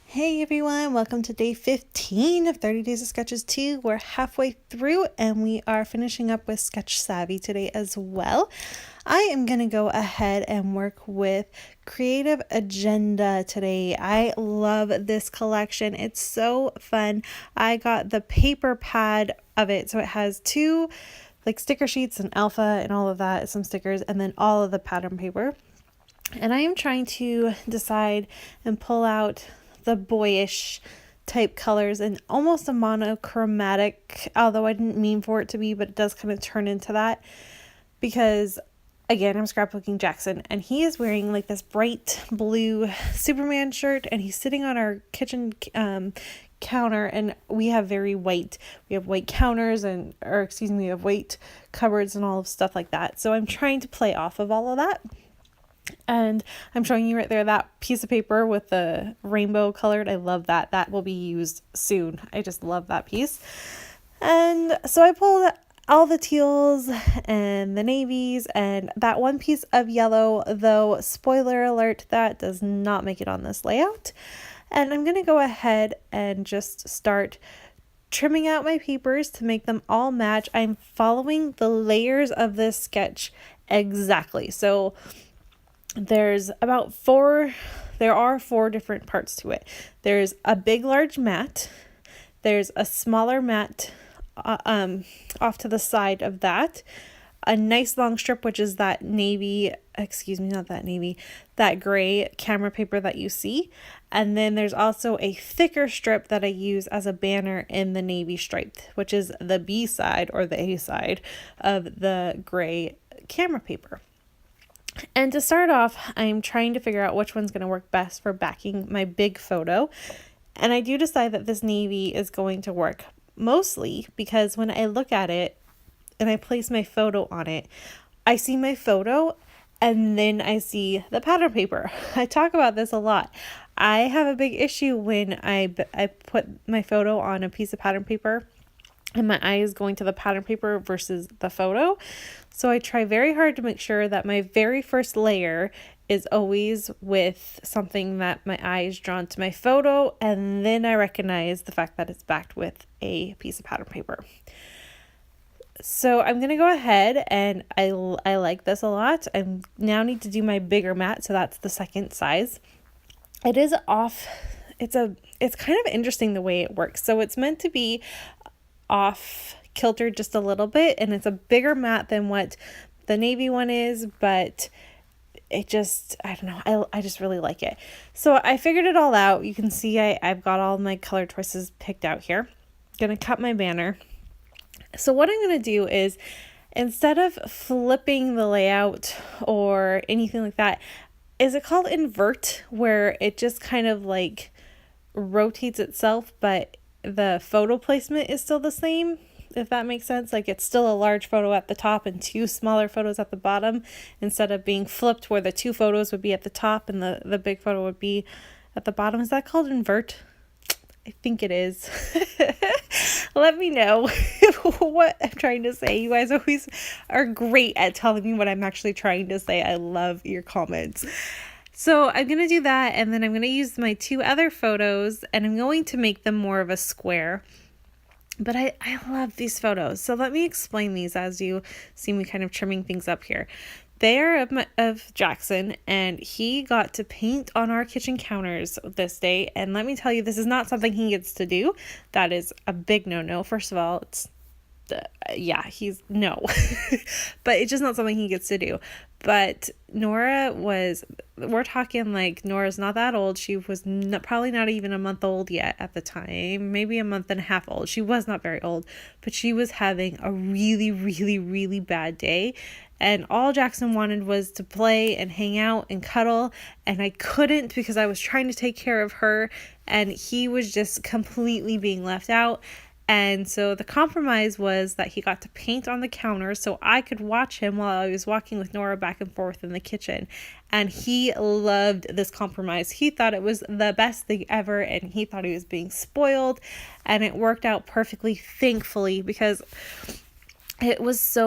Hey everyone, welcome to day 15 of 30 Days of Sketches 2. We're halfway through and we are finishing up with Sketch Savvy today as well. I am going to go ahead and work with Creative Agenda today. I love this collection. It's so fun. I got the paper pad of it, so it has two sticker sheets and alpha and all of that, some stickers, and then all of the pattern paper. And I am trying to decide and pull out the boyish type colors and almost a monochromatic, although I didn't mean for it to be, but it does kind of turn into that because again, I'm scrapbooking Jackson and he is wearing like this bright blue Superman shirt and he's sitting on our kitchen counter, and we have white counters we have white cupboards and all of stuff like that. So I'm trying to play off of all of that. And I'm showing you right there that piece of paper with the rainbow colored. I love that. That will be used soon. I just love that piece. And so I pulled all the teals and the navies and that one piece of yellow, though spoiler alert, that does not make it on this layout. And I'm going to go ahead and just start trimming out my papers to make them all match. I'm following the layers of this sketch exactly. So there are four different parts to it. There's a big large mat, there's a smaller mat off to the side of that, a nice long strip, which is that that gray camera paper that you see, and then there's also a thicker strip that I use as a banner in the navy stripe, which is the B side or the A side of the gray camera paper. And to start off, I'm trying to figure out which one's going to work best for backing my big photo. And I do decide that this navy is going to work mostly because when I look at it and I place my photo on it, I see my photo and then I see the pattern paper. I talk about this a lot. I have a big issue when I put my photo on a piece of pattern paper and my eye is going to the pattern paper versus the photo. So I try very hard to make sure that my very first layer is always with something that my eye is drawn to my photo, and then I recognize the fact that it's backed with a piece of pattern paper. So I'm going to go ahead, and I like this a lot. I now need to do my bigger mat, so that's the second size. It is off. It's kind of interesting the way it works. So it's meant to be off kilter just a little bit, and it's a bigger mat than what the navy one is, but it just, I don't know, I just really like it. So I figured it all out. You can see I've got all my color choices picked out here. Gonna cut my banner. So what I'm gonna do is, instead of flipping the layout or anything like that, is it called invert, where it just kind of like rotates itself, but the photo placement is still the same, if that makes sense. Like it's still a large photo at the top and two smaller photos at the bottom, instead of being flipped where the two photos would be at the top and the big photo would be at the bottom. Is that called invert? I think it is. Let me know what I'm trying to say. You guys always are great at telling me what I'm actually trying to say. I love your comments. So I'm going to do that, and then I'm going to use my two other photos, and I'm going to make them more of a square. But I love these photos. So let me explain these as you see me kind of trimming things up here. They are of Jackson, and he got to paint on our kitchen counters this day. And let me tell you, this is not something he gets to do. That is a big no-no. First of all, it's he's no, but it's just not something he gets to do. But we're talking like Nora's not that old. She was probably not even a month old yet at the time, maybe a month and a half old. She was not very old, but she was having a really, really, really bad day. And all Jackson wanted was to play and hang out and cuddle. And I couldn't because I was trying to take care of her. And he was just completely being left out. And so the compromise was that he got to paint on the counter so I could watch him while I was walking with Nora back and forth in the kitchen. And he loved this compromise. He thought it was the best thing ever, and he thought he was being spoiled. And it worked out perfectly, thankfully, because it was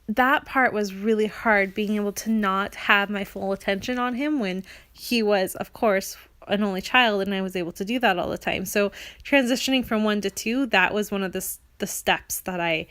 that part was really hard, being able to not have my full attention on him when he was, of course, an only child, and I was able to do that all the time. So transitioning from 1 to 2, that was one of the steps that I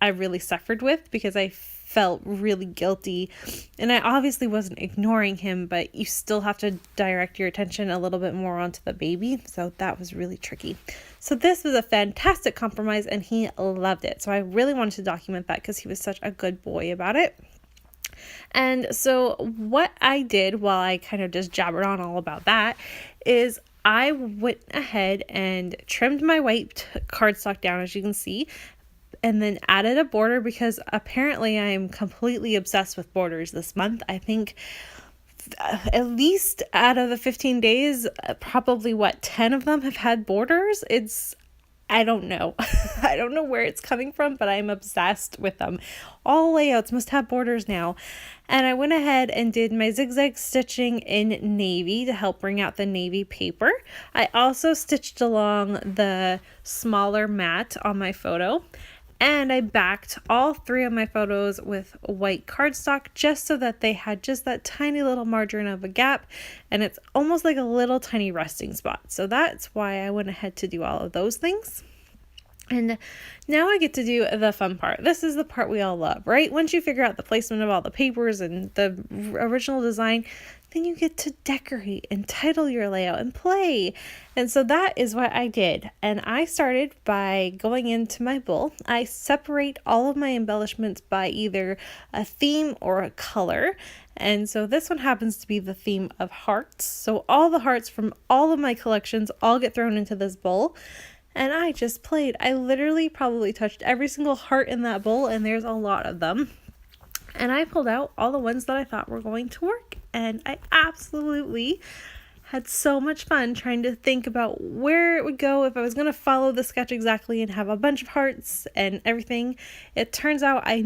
really suffered with, because I felt really guilty, and I obviously wasn't ignoring him, but you still have to direct your attention a little bit more onto the baby. So that was really tricky. So this was a fantastic compromise, and he loved it. So I really wanted to document that because he was such a good boy about it. And so what I did, while I kind of just jabbered on all about that, is I went ahead and trimmed my white cardstock down, as you can see, and then added a border, because apparently I am completely obsessed with borders this month. I think at least out of the 15 days, probably 10 of them have had borders. I don't know. I don't know where it's coming from, but I'm obsessed with them. All layouts must have borders now. And I went ahead and did my zigzag stitching in navy to help bring out the navy paper. I also stitched along the smaller mat on my photo. And I backed all 3 of my photos with white cardstock, just so that they had just that tiny little margin of a gap, and it's almost like a little tiny resting spot. So that's why I went ahead to do all of those things. And now I get to do the fun part. This is the part we all love, right? Once you figure out the placement of all the papers and the original design, then you get to decorate and title your layout and play. And so that is what I did. And I started by going into my bowl. I separate all of my embellishments by either a theme or a color. And so this one happens to be the theme of hearts. So all the hearts from all of my collections all get thrown into this bowl. And I just played. I literally probably touched every single heart in that bowl, and there's a lot of them. And I pulled out all the ones that I thought were going to work. And I absolutely had so much fun trying to think about where it would go if I was going to follow the sketch exactly and have a bunch of hearts and everything. It turns out I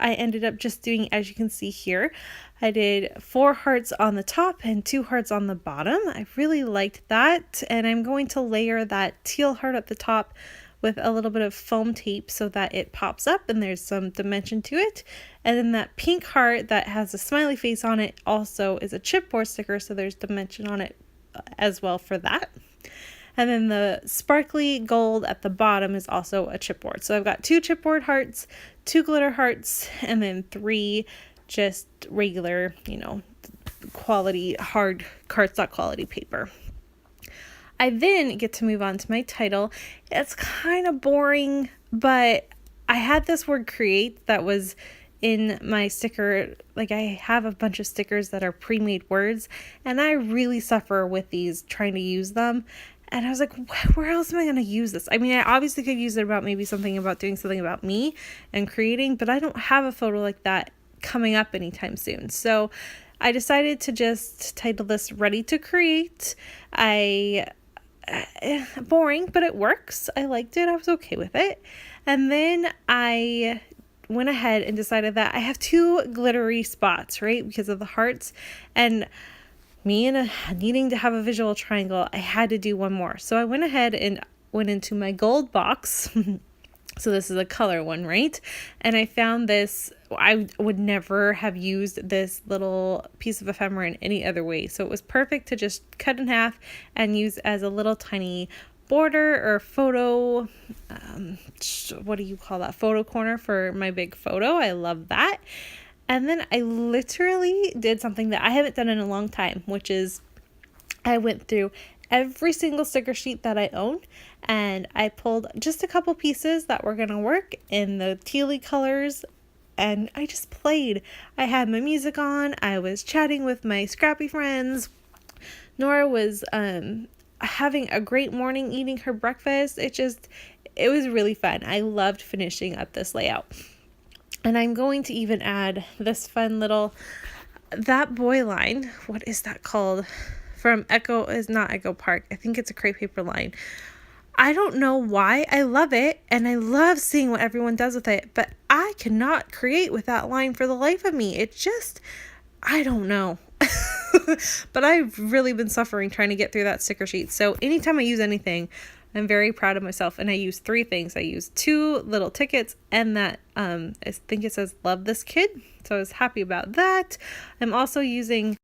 ended up just doing, as you can see here, I did 4 hearts on the top and 2 hearts on the bottom. I really liked that. And I'm going to layer that teal heart at the top with a little bit of foam tape so that it pops up and there's some dimension to it. And then that pink heart that has a smiley face on it also is a chipboard sticker, so there's dimension on it as well for that. And then the sparkly gold at the bottom is also a chipboard. So I've got 2 chipboard hearts, 2 glitter hearts, and then 3 just regular, quality, hard cardstock quality paper. I then get to move on to my title. It's kind of boring, but I had this word create that was in my sticker. Like, I have a bunch of stickers that are pre-made words, and I really suffer with these trying to use them. And I was like, where else am I going to use this? I mean, I obviously could use it about maybe something about doing something about me and creating, but I don't have a photo like that coming up anytime soon. So I decided to just title this Ready to Create. Boring, but it works. I liked it. I was okay with it. And then I went ahead and decided that I have 2 glittery spots, right? Because of the hearts, and me and needing to have a visual triangle, I had to do one more. So I went ahead and went into my gold box. So this is a color one, right? And I found this. I would never have used this little piece of ephemera in any other way. So it was perfect to just cut in half and use as a little tiny border or photo, what do you call that? Photo corner for my big photo. I love that. And then I literally did something that I haven't done in a long time, which is I went through every single sticker sheet that I own, and I pulled just a couple pieces that were going to work in the tealy colors, and I just played. I had my music on, I was chatting with my scrappy friends, Nora was having a great morning eating her breakfast. It was really fun. I loved finishing up this layout. And I'm going to even add this fun little, that boy line, what is that called? From is not Echo Park. I think it's a crepe paper line. I don't know why. I love it, and I love seeing what everyone does with it, but I cannot create with that line for the life of me. It just, I don't know. But I've really been suffering trying to get through that sticker sheet. So anytime I use anything, I'm very proud of myself. And I use 3 things. I use 2 little tickets and that, I think it says love this kid. So I was happy about that. I'm also using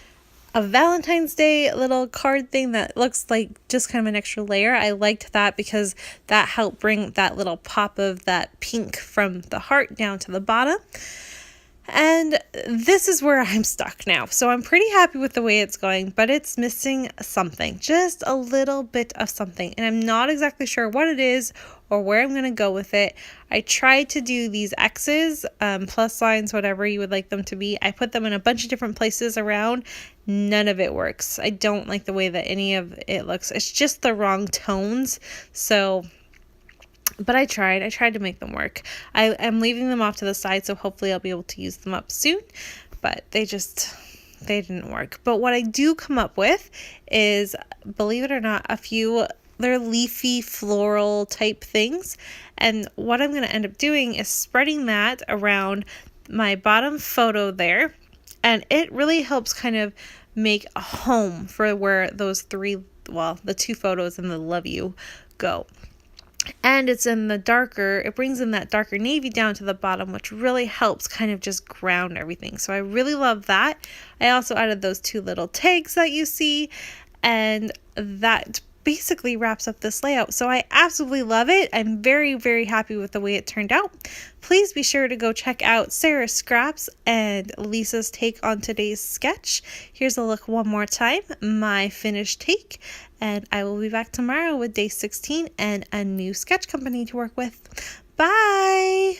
a Valentine's Day little card thing that looks like just kind of an extra layer. I liked that because that helped bring that little pop of that pink from the heart down to the bottom. And this is where I'm stuck now. So I'm pretty happy with the way it's going, but it's missing something, just a little bit of something. And I'm not exactly sure what it is or where I'm going to go with it. I tried to do these X's, plus signs, whatever you would like them to be. I put them in a bunch of different places around. None of it works. I don't like the way that any of it looks. It's just the wrong tones. But I tried to make them work. I am leaving them off to the side, so hopefully I'll be able to use them up soon, but they didn't work. But what I do come up with is, believe it or not, they're leafy floral type things. And what I'm going to end up doing is spreading that around my bottom photo there. And it really helps kind of make a home for where those the two photos and the love you go. And it's in it brings in that darker navy down to the bottom, which really helps kind of just ground everything. So I really love that. I also added those two little tags that you see, and that basically wraps up this layout. So I absolutely love it. I'm very, very happy with the way it turned out. Please be sure to go check out Sarah's scraps and Lisa's take on today's sketch. Here's a look one more time, my finished take, and I will be back tomorrow with day 16 and a new sketch company to work with. Bye!